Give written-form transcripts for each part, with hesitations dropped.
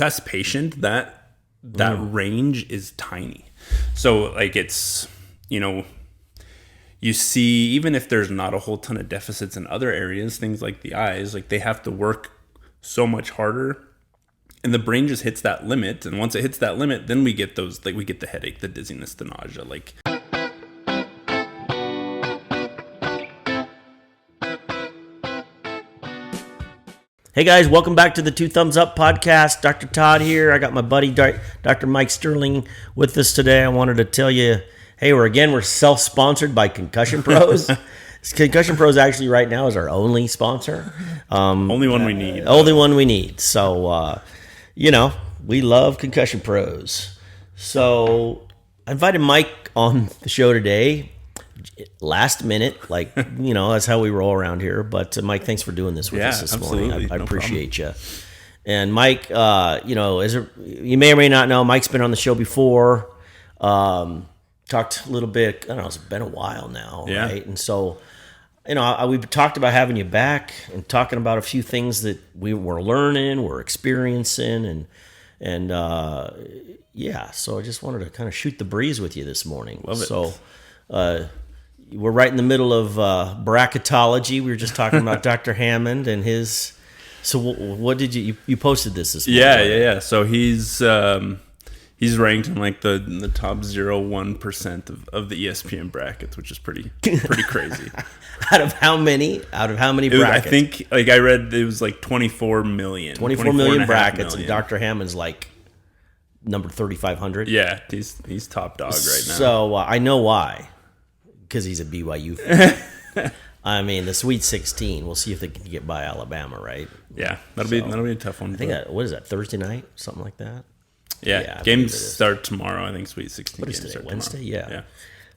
concussed patient, that range is tiny. So like it's, you see, even if there's not a whole ton of deficits in other areas, things like the eyes, like they have to work so much harder, and the brain just hits that limit. And once it hits that limit, then we get those, like we get the headache, the dizziness, the nausea. Like, hey guys, welcome back to the Two Thumbs Up podcast. Dr. Todd here. I got my buddy Dr. Mike Stirling with us today. I wanted to tell you, hey, we're self-sponsored by Concussion Pros. Concussion Pros actually right now is our only sponsor. only one we need. Only one we need. So, we love Concussion Pros. So I invited Mike on the show today. Last minute, that's how we roll around here. But Mike, thanks for doing this with us this morning. I appreciate you. And Mike, you may or may not know, Mike's been on the show before. Talked a little bit. I don't know. It's been a while now, right? And so, we've talked about having you back and talking about a few things that we were learning, we're experiencing, and So I just wanted to kind of shoot the breeze with you this morning. Love it. So. We're right in the middle of bracketology. We were just talking about Dr. Hammond and his. So what did you posted this morning? Yeah. So he's ranked in like the top 0.1% of the ESPN brackets, which is pretty crazy. Out of how many brackets? I think I read it was like 24 million. 24 million brackets, and Dr. Hammond's like number 3,500. Yeah, he's top dog right now. So I know why. Because he's a BYU fan. I mean, the Sweet 16. We'll see if they can get by Alabama, right? Yeah, that'll be a tough one. I think what is that? Thursday night, something like that. Yeah, games start tomorrow. I think Sweet 16 games start Wednesday. Yeah.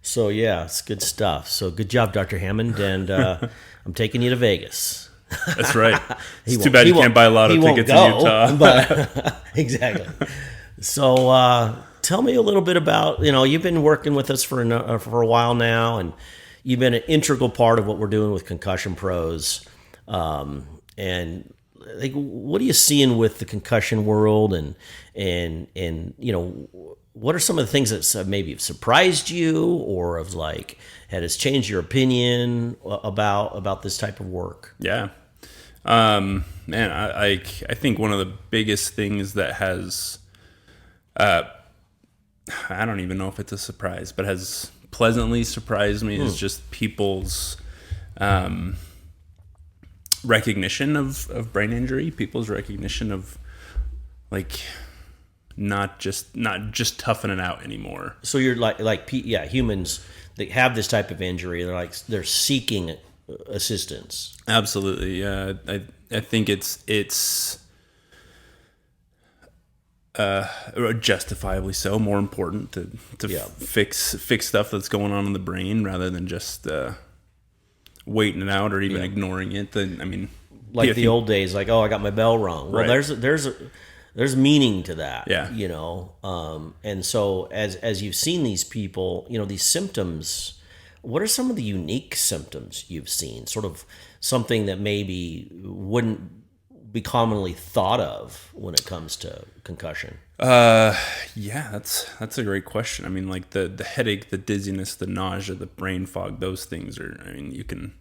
So it's good stuff. So good job, Dr. Hammond, and I'm taking you to Vegas. That's right. It's too bad you can't buy a lot of tickets in Utah. But exactly. So. Tell me a little bit about, you've been working with us for a while now, and you've been an integral part of what we're doing with Concussion Pros. And what are you seeing with the concussion world, and what are some of the things that maybe have surprised you, or has changed your opinion about this type of work? Yeah. Man, I think one of the biggest things that has, I don't even know if it's a surprise, but has pleasantly surprised me is just people's recognition of brain injury, people's recognition of not just toughing it out anymore. So you're humans that have this type of injury, they're seeking assistance. Absolutely, yeah. I think it's justifiably so, more important to fix stuff that's going on in the brain rather than just waiting it out or even ignoring it. The old days, I got my bell rung. Well, right. there's meaning to that. Yeah. And so as you've seen these people, these symptoms, what are some of the unique symptoms you've seen? Sort of something that maybe wouldn't be commonly thought of when it comes to concussion? That's a great question. I mean, the headache, the dizziness, the nausea, the brain fog, those things are, you can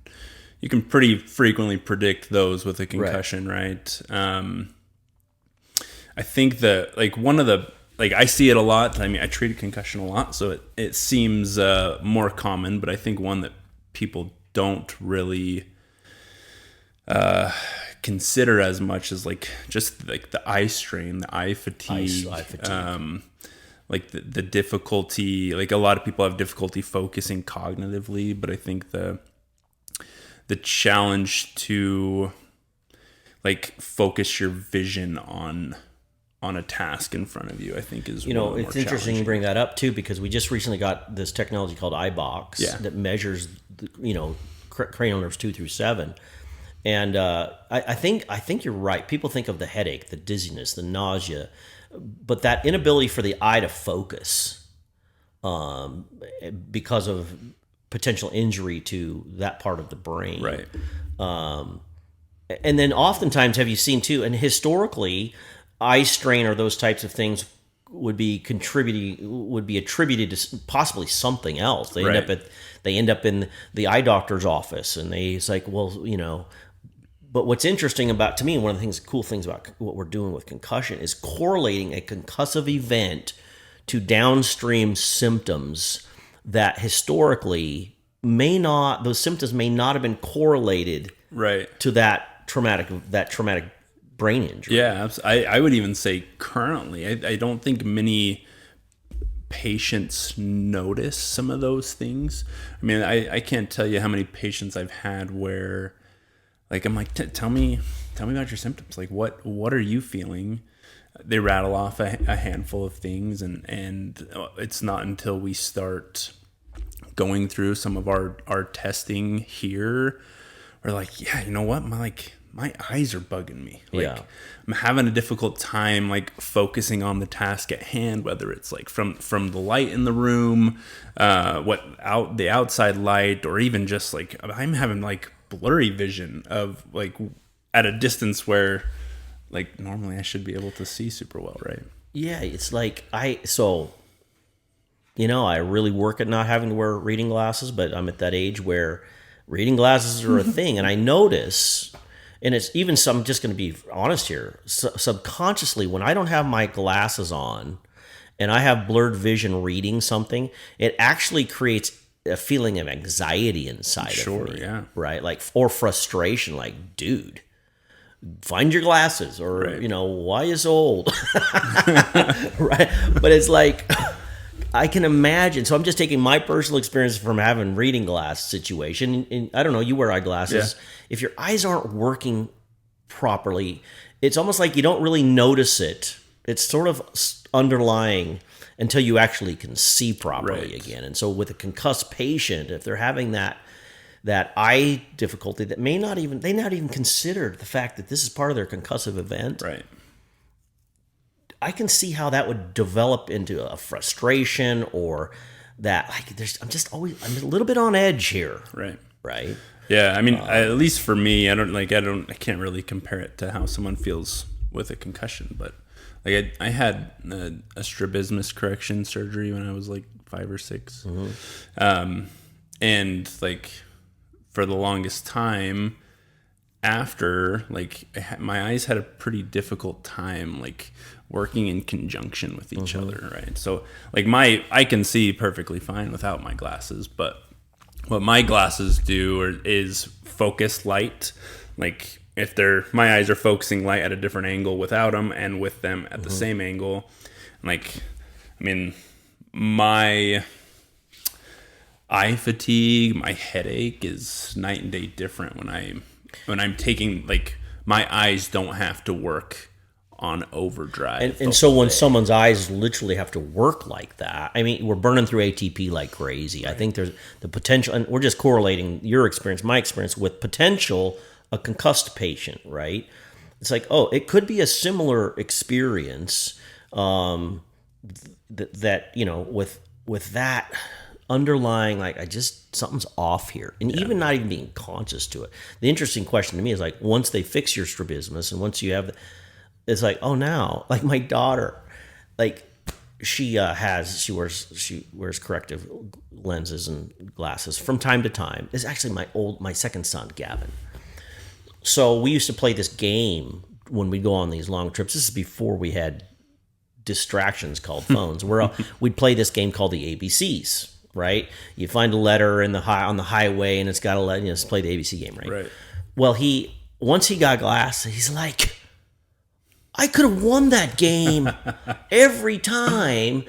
pretty frequently predict those with a concussion, right? I think that one of the, I see it a lot. I mean, I treat a concussion a lot, so it seems more common, but I think one that people don't really consider as much as just the eye strain, the eye fatigue, the difficulty. A lot of people have difficulty focusing cognitively, but I think the challenge to focus your vision on a task in front of you, I think is it's interesting you bring that up too, because we just recently got this technology called iBox that measures cranial nerves 2 through 7. And I think you're right. People think of the headache, the dizziness, the nausea, but that inability for the eye to focus because of potential injury to that part of the brain. Right. And then oftentimes, have you seen too, and historically, eye strain or those types of things would be attributed to possibly something else. They end up in the eye doctor's office, and it's like, well, But what's interesting about, to me, one of the cool things about what we're doing with concussion is correlating a concussive event to downstream symptoms that historically those symptoms may not have been correlated to that traumatic brain injury. Yeah, I would even say currently, I don't think many patients notice some of those things. I mean, I can't tell you how many patients I've had where, like, I'm like, tell me about your symptoms. Like, what are you feeling? They rattle off a handful of things, and it's not until we start going through some of our testing here, we're like, yeah, you know what? My eyes are bugging me. Like, I'm having a difficult time like focusing on the task at hand, whether it's like from the light in the room, the outside light, or even just like I'm having like blurry vision of like at a distance where like normally I should be able to see super well, right? Yeah, it's like I really work at not having to wear reading glasses, but I'm at that age where reading glasses are a thing, and I notice, and it's even some, I'm just going to be honest here, subconsciously, when I don't have my glasses on and I have blurred vision reading something, it actually creates a feeling of anxiety inside of me. Yeah. Right? Like, or frustration, like, dude, find your glasses, or, why is old? Right? But it's like, I can imagine. So I'm just taking my personal experience from having reading glass situation. And I don't know, you wear eyeglasses. Yeah. If your eyes aren't working properly, it's almost like you don't really notice it. It's sort of underlying until you actually can see properly again. And so with a concussed patient, if they're having that eye difficulty that they not even considered the fact that this is part of their concussive event. Right. I can see how that would develop into a frustration, or that like I'm a little bit on edge here. Right. Yeah, I mean, at least for me, I can't really compare it to how someone feels with a concussion, but like I had a strabismus correction surgery when I was like 5 or 6. Mm-hmm. And like for the longest time after, like my eyes had a pretty difficult time like working in conjunction with each other, right? So like I can see perfectly fine without my glasses, but what my glasses do is focus light. Like if my eyes are focusing light at a different angle without them and with them at the same angle. Like, I mean, my eye fatigue, my headache is night and day different when I'm taking, like, my eyes don't have to work on overdrive. And so when someone's eyes literally have to work like that, I mean, we're burning through ATP like crazy. Right. I think there's the potential, and we're just correlating your experience, my experience, with potential a concussed patient, right? It's like, oh, it could be a similar experience that with that underlying, like, something's off here, and even not even being conscious to it. The interesting question to me is, like, once they fix your strabismus and once you have it's like, oh, now, like my daughter, like she wears corrective lenses and glasses from time to time. It's actually my second son, Gavin. So we used to play this game when we go on these long trips. This is before we had distractions called phones. We'd play this game called the ABCs, right? You find a letter on the highway, and it's got let's play the ABC game, right? Right. Well, once he got glasses, he's like, I could have won that game every time.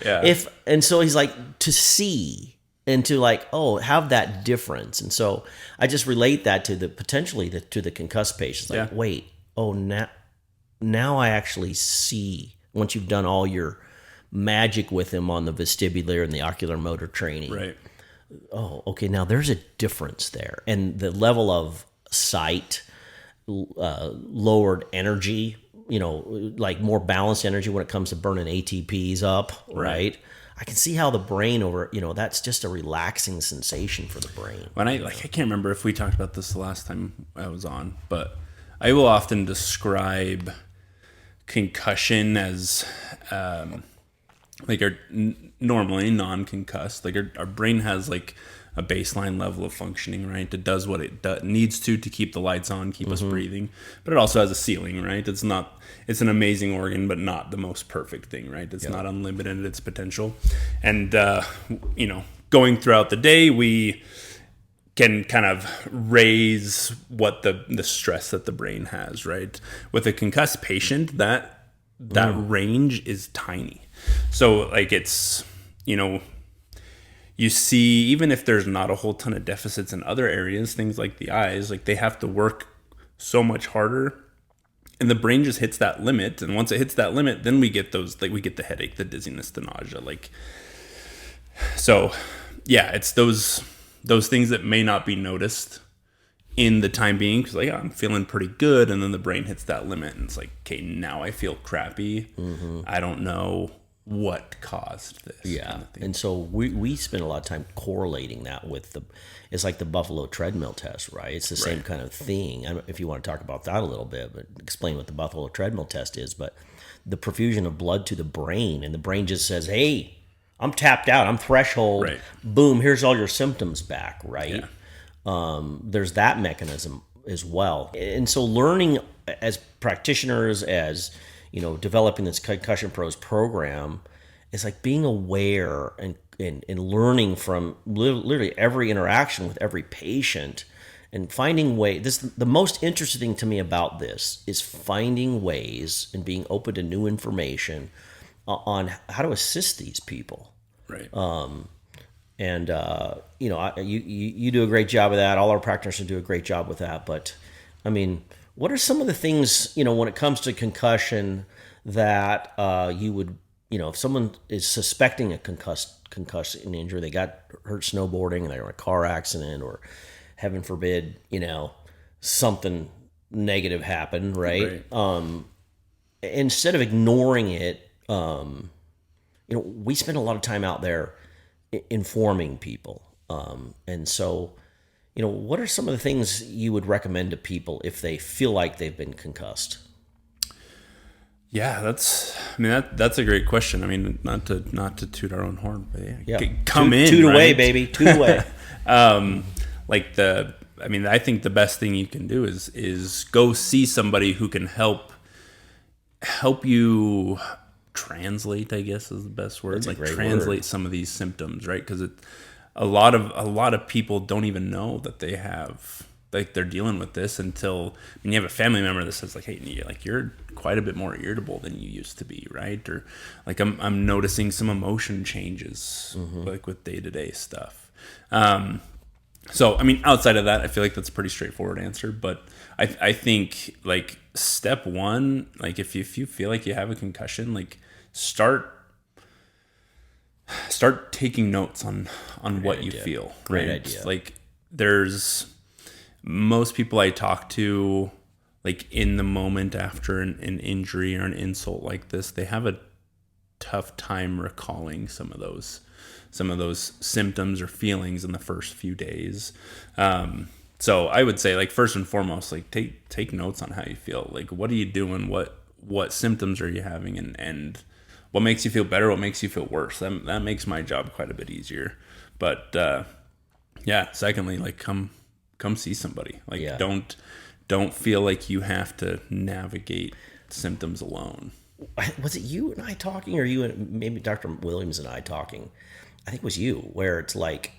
And so he's like, to see and to like, oh, have that difference. And so I just relate that to potentially to the concussed patients. Like, wait, oh, now I actually see, once you've done all your magic with him on the vestibular and the ocular motor training. Right. Oh, okay, now there's a difference there. And the level of sight, lowered energy, like more balanced energy when it comes to burning ATPs up, right? I can see how the brain that's just a relaxing sensation for the brain. When I can't remember if we talked about this the last time I was on, but I will often describe concussion as like normally non-concussed. Like our brain has like a baseline level of functioning, right? It does what it needs to keep the lights on, keep us breathing. But it also has a ceiling, right? It's an amazing organ, but not the most perfect thing, right? It's not unlimited in its potential. And, going throughout the day, we can kind of raise what the stress that the brain has, right? With a concussed patient, that range is tiny. So like it's, you see, even if there's not a whole ton of deficits in other areas, things like the eyes, like they have to work so much harder, and the brain just hits that limit. And once it hits that limit, then we get we get the headache, the dizziness, the nausea. So yeah, it's those things that may not be noticed in the time being, because I'm feeling pretty good, and then the brain hits that limit, and it's like, okay, now I feel crappy. I don't know what caused this. Yeah. Kind of thing. And so we spend a lot of time correlating that with it's like the Buffalo treadmill test, right? It's the same kind of thing. I don't know if you want to talk about that a little bit, but explain what the Buffalo treadmill test is. But the perfusion of blood to the brain, and the brain just says, hey, I'm tapped out, I'm threshold, Right. Boom, here's all your symptoms back, right? Yeah. There's that mechanism as well. And so learning as practitioners, as developing this Concussion Pros program is like being aware and learning from literally every interaction with every patient, and finding the most interesting thing to me about this is finding ways and being open to new information on how to assist these people. Right. You do a great job of that. All our practitioners do a great job with that. But I mean, what are some of the things, when it comes to concussion that you would, if someone is suspecting a concussion injury, they got hurt snowboarding and they're in a car accident, or heaven forbid, something negative happened, right? Instead of ignoring it, we spend a lot of time out there informing people. And so, what are some of the things you would recommend to people if they feel like they've been concussed? Yeah, that's a great question. I mean, not to toot our own horn, but come in, toot away, right? baby, toot away. I think the best thing you can do is go see somebody who can help you translate, I guess is the best word. That's a great translate word. Some of these symptoms, right? Because a lot of people don't even know that they have, like, they're dealing with this until when you have a family member that says, like, hey, you're quite a bit more irritable than you used to be, right? Or like I'm noticing some emotion changes, like with day-to-day stuff. So, I mean, outside of that, I feel like that's a pretty straightforward answer. But I think, like, step one, like, if you feel like you have a concussion, like, start taking notes on what you feel. Great right? idea. Like, there's most people I talk to, like, in the moment after an injury or an insult like this, they have a tough time recalling some of those symptoms or feelings in the first few days. So I would say, like, first and foremost, like, take notes on how you feel. Like, what are you doing? What symptoms are you having? And what makes you feel better? What makes you feel worse? That makes my job quite a bit easier. But secondly, like, come see somebody. Like, don't feel like you have to navigate symptoms alone. Was it you and I talking, or you and maybe Dr. Williams and I talking? I think it was you, where it's like,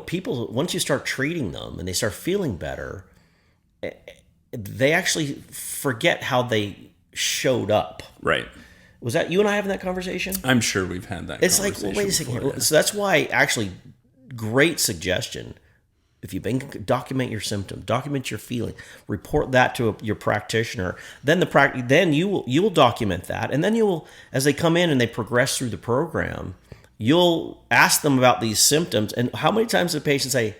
people, once you start treating them and they start feeling better, they actually forget how they showed up. Right. Was that you and I having that conversation? I'm sure we've had that It's conversation. like, well, wait a second. Before, yeah. So that's why, actually, great suggestion. If you've been, document your symptoms, document your feeling, report that to your practitioner. Then then you will document that, and then you will, as they come in and they progress through the program, you'll ask them about these symptoms. And how many times do patients say,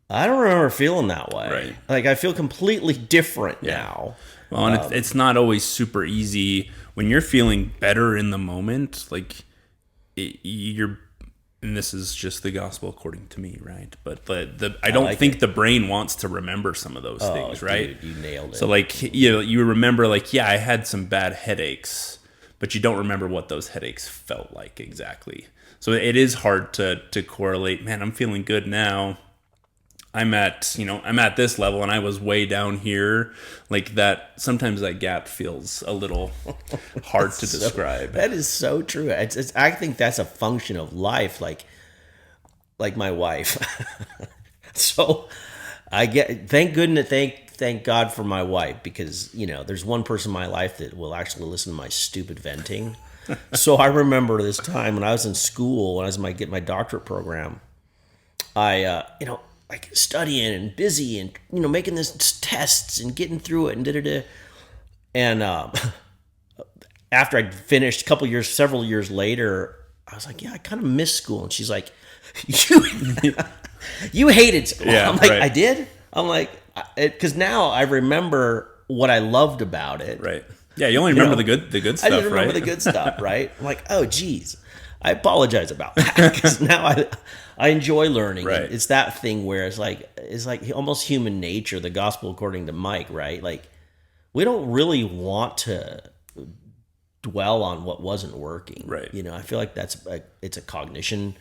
I don't remember feeling that way. Right. Like, I feel completely different now. Well, and it's not always super easy when you're feeling better in the moment. Like, and this is just the gospel according to me, right? But I don't think the brain wants to remember some of those things, right? Dude, you nailed it. So like, you remember like, yeah, I had some bad headaches, but you don't remember what those headaches felt like exactly. So it is hard to correlate. Man, I'm feeling good now. I'm at this level and I was way down here. Like that, sometimes that gap feels a little hard to describe. That is so true. I think that's a function of life, like my wife. So thank God for my wife, because, there's one person in my life that will actually listen to my stupid venting. So I remember this time when I was in school, when I was getting my doctorate program, I, like studying and busy and, making this tests and getting through it and And after I'd finished several years later, I was like, yeah, I kind of miss school. And she's like, you hated school. Yeah, I'm like, right. I did? I'm like, because now I remember what I loved about it. Right. Yeah, you only remember the good stuff, I didn't remember right? the good stuff, right? I'm like, oh, geez, I apologize about that, because now I enjoy learning. Right. It's that thing where it's like almost human nature, the gospel according to Mike, right? Like, we don't really want to dwell on what wasn't working, right? I feel like it's a cognition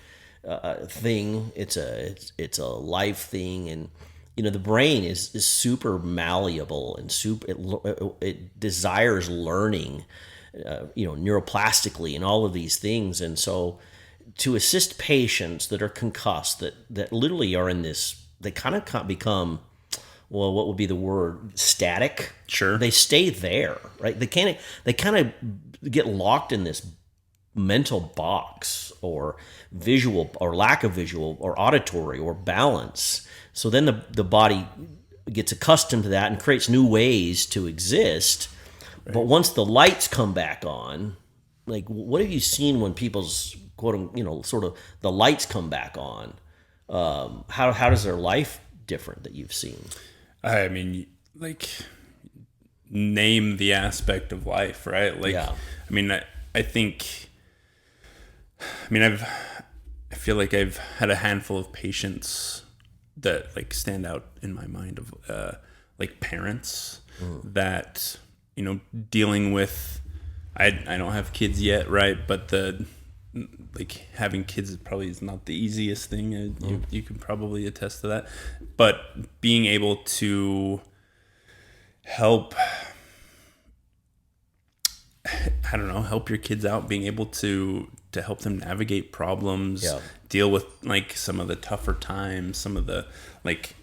thing. It's a life thing, and the brain is super malleable and it desires learning, neuroplastically and all of these things. And so to assist patients that are concussed, that literally are in this, they kind of become, well, what would be the word? Static. Sure. They stay there, right? They kind of get locked in this mental box, or visual, or lack of visual, or auditory, or balance. So then the body gets accustomed to that and creates new ways to exist. Right. But once the lights come back on, like, what have you seen when people's sort of the lights come back on? How does their life different that you've seen? I mean, like, name the aspect of life, right? Like, yeah. I mean, I think, I feel like I've had a handful of patients that like stand out in my mind of like parents that, dealing with, I don't have kids yet, right? But like having kids probably is not the easiest thing. You can probably attest to that. But being able to help, help your kids out, being able to help them navigate problems, deal with like some of the tougher times, some of the like,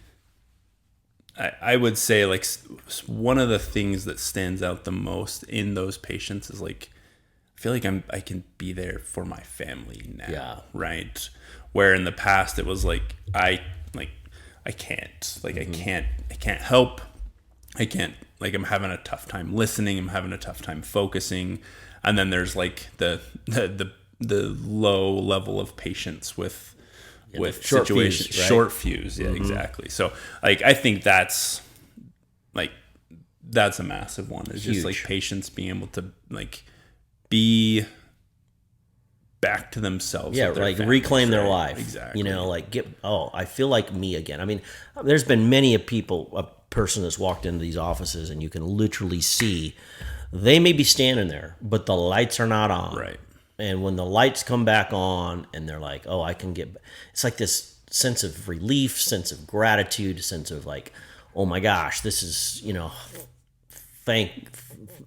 I would say like one of the things that stands out the most in those patients is like, I feel like I can be there for my family now, right? Where in the past it was like I can't, like I can't help, I can't, like I'm having a tough time listening, I'm having a tough time focusing, and then there's like the low level of patience with situations, right? Short fuse, exactly. So like I think that's a massive one. It's just like patients being able to like be back to themselves, like families, reclaim their life, exactly. Like I feel like me again. I mean, there's been many a person that's walked into these offices and you can literally see they may be standing there, but the lights are not on, right? And when the lights come back on and they're like, oh, I can get, it's like this sense of relief, sense of gratitude, sense of like, oh my gosh, this is,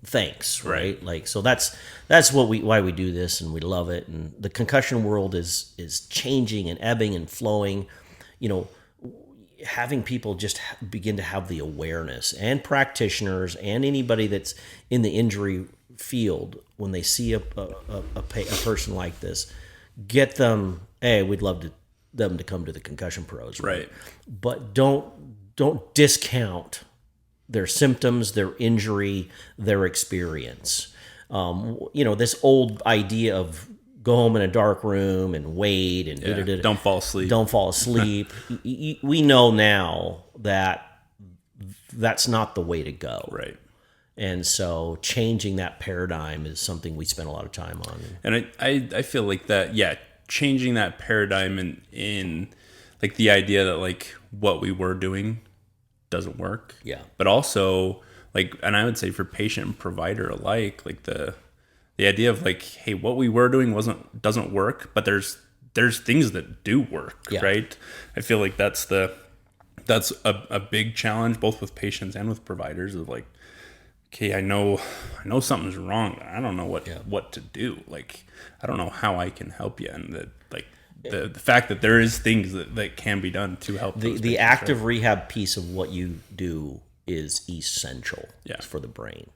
thanks, right? Like, so that's why we do this, and we love it. And the concussion world is changing and ebbing and flowing, having people just begin to have the awareness, and practitioners and anybody that's in the injury field, when they see a person like this, get them, hey, we'd love them to come to the Concussion Pros, right? But don't discount their symptoms, their injury, their experience. This old idea of go home in a dark room and wait and don't fall asleep. Don't fall asleep. We know now that that's not the way to go, right? And so changing that paradigm is something we spend a lot of time on. And I feel like that, changing that paradigm in like the idea that like what we were doing doesn't work. Yeah. But also like, and I would say for patient and provider alike, like the idea of like, hey, what we were doing doesn't work, but there's things that do work, Yeah. right? I feel like that's a big challenge both with patients and with providers of like, okay, I know something's wrong, but I don't know what to do. Like, I don't know how I can help you. And that like the fact that there is things that can be done to help the active rehab piece of what you do is essential for the brain.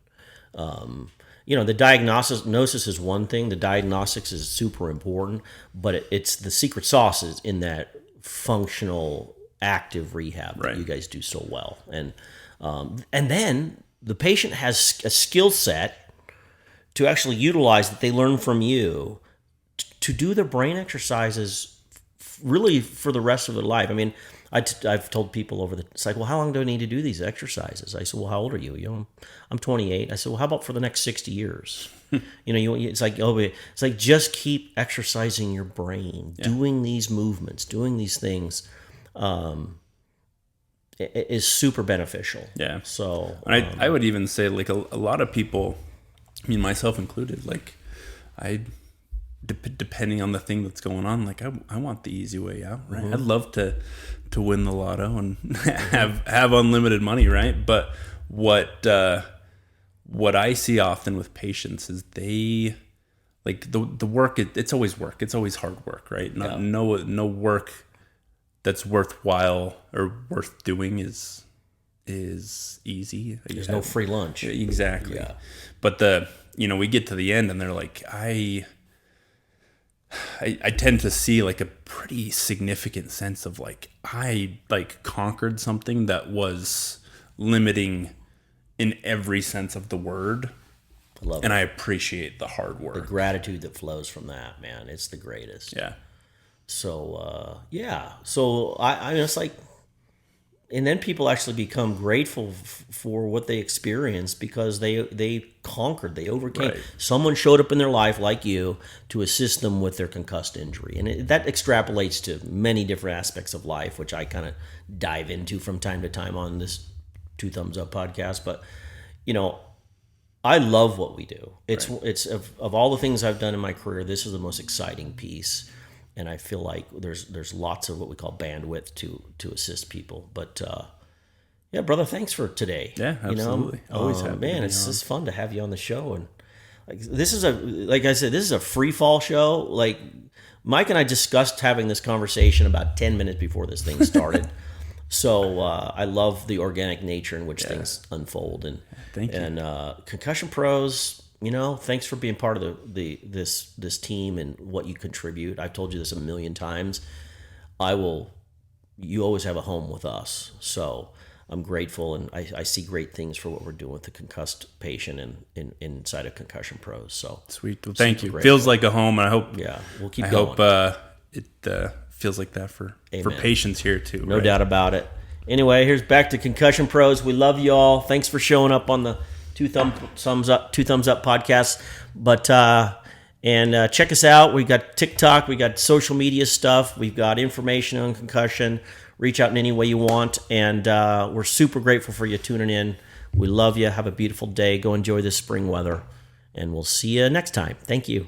The diagnosis is one thing. The diagnostics is super important, but it's the secret sauce is in that functional active rehab that you guys do so well. And then the patient has a skill set to actually utilize that they learn from you to do their brain exercises really for the rest of their life. I mean, I've told people it's like, well, how long do I need to do these exercises? I said, well, how old are you? I'm 28. I said, well, how about for the next 60 years? It's like just keep exercising your brain, doing these movements, doing these things. It is super beneficial. Yeah. So I would even say like a lot of people, I mean myself included, like depending on the thing that's going on, like I want the easy way out, right? I'd love to win the lotto and have unlimited money, right? But what I see often with patients is they like the work. It's always work. It's always hard work, right? No work that's worthwhile or worth doing is easy. There's no free lunch. Exactly. Yeah. But we get to the end and they're like, I tend to see like a pretty significant sense of like, I like conquered something that was limiting in every sense of the word. I love and it. I appreciate the hard work. The gratitude that flows from that, man. It's the greatest. Yeah. So, So, I mean, it's like, and then people actually become grateful for what they experienced because they conquered, they overcame. Right. Someone showed up in their life like you to assist them with their concussed injury. And that extrapolates to many different aspects of life, which I kind of dive into from time to time on this Two Thumbs Up podcast. But, I love what we do. It's of all the things I've done in my career, this is the most exciting piece. And I feel like there's lots of what we call bandwidth to assist people. But brother, thanks for today. Yeah, absolutely. Always happy. Man, it's just fun to have you on the show. And this is a free fall show. Like Mike and I discussed having this conversation about 10 minutes before this thing started. So I love the organic nature in which things unfold. And thank you. And Concussion Pros. Thanks for being part of this team and what you contribute. I've told you this a million times. You always have a home with us. So I'm grateful, and I see great things for what we're doing with the concussed patient and inside of Concussion Pros. So sweet. Well, thank you. Grateful. Feels like a home. And I hope. Yeah, we'll keep going. I hope it feels like that for patients here too. No doubt about it. Anyway, here's back to Concussion Pros. We love you all. Thanks for showing up on the Two Thumbs Up podcast. But check us out. We got TikTok, we got social media stuff, we've got information on concussion. Reach out in any way you want, and we're super grateful for you tuning in. We love you. Have a beautiful day. Go enjoy this spring weather, and we'll see you next time. Thank you.